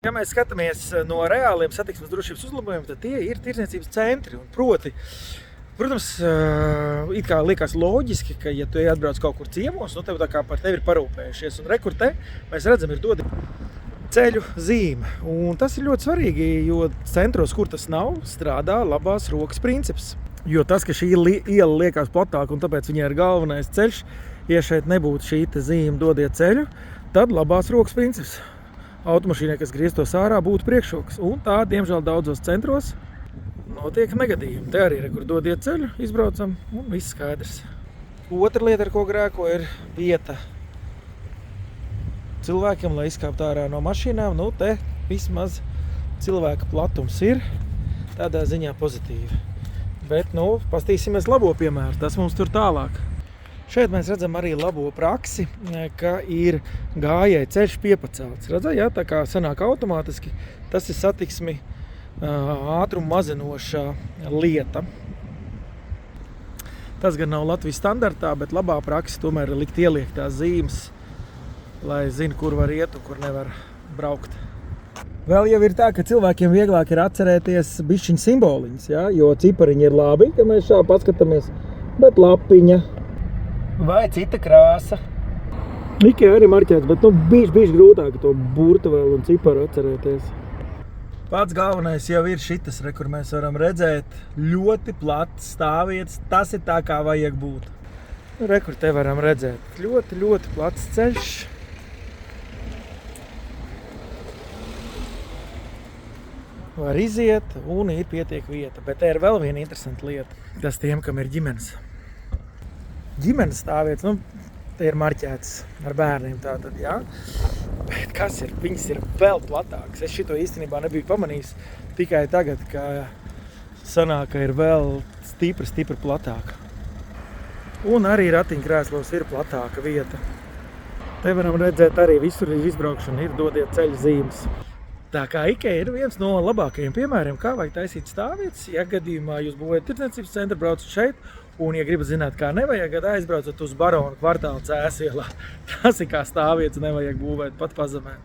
Ja mēs skatāmies no reāliem satiksmes drošības uzlabojumiem, tad tie ir tirdzniecības centri. Un proti, protams, it kā liekas loģiski, ka ja tu atbrauc kaut kur ciemos, tev tā kā par tevi ir parūpējušies. Un rekur te mēs redzam, ir dodi ceļu zīme. Un tas ir ļoti svarīgi, jo centros, kur tas nav, strādā labās rokas princips. Jo tas, ka šī iela liekas platāka un tāpēc viņai ir galvenais ceļš, ja šeit nebūtu šī zīme dodiet ceļu, tad labās rokas princips. Automašīnai, kas grieztos ārā, būtu priekšroks. Un tā, diemžēl, daudzos centros notiek negadījumi. Te arī, kur dodiet ceļu, izbraucam un viss skaidrs. Otra lieta, ar ko grēko, ir vieta cilvēkiem, lai izkāpt ārā no mašīnām. Te vismaz cilvēka platums ir tādā ziņā pozitīvi. Bet, pastīsimies labo piemēru, tas mums tur tālāk. Šeit mēs redzam arī labo praksi, ka ir gājēji ceļš piepacelts. Redzat, jā, tā kā sanāk automātiski, tas ir satiksmi ātrumu mazinošā lieta. Tas gan nav Latvijas standartā, bet labā praksa tomēr ir likt ieliekt tās zīmes, lai zina, kur var iet un kur nevar braukt. Vēl jau ir tā, ka cilvēkiem vieglāk ir atcerēties bišķiņu simboliņas, jā, jo cipariņi ir labi, ka mēs šā paskatāmies, bet lapiņa vai cita krāsa. Ikea arī marķēts, bet bišķi grūtāk to burtu vēl un ciparu atcerēties. Pats galvenais jau ir šitas, kur mēs varam redzēt ļoti plats stāvvietas. Tas ir tā, kā vajag būt. Kur te varam redzēt ļoti, ļoti plats ceļš. Var iziet un ir pietiek vieta. Bet te ir vēl viena interesanta lieta. Tas tiem, kam ir ģimenes. Ģimenes stāvvietas, te ir marķēts ar bērniem tātad, jā. Bet kas ir? Viņas ir vēl platākas. Es šito īstenībā nebiju pamanījis tikai tagad, ka sanāk, ka ir vēl stipri platāka. Un arī ratiņkrēslos ir platāka vieta. Te varam redzēt arī visur izbraukšana ir dodiet ceļu zīmes. Tā kā Ikea ir viens no labākajiem piemēriem, kā vajag taisīt stāvvietas. Ja gadījumā jūs būvējat tirdzniecības centru, braucat šeit, un, ja gribat zināt, kā nevajag, tad aizbraucat uz Barona kvartāla Cēsielā. Tas ir kā stāvvietas nevajag būvēt pat pazemē.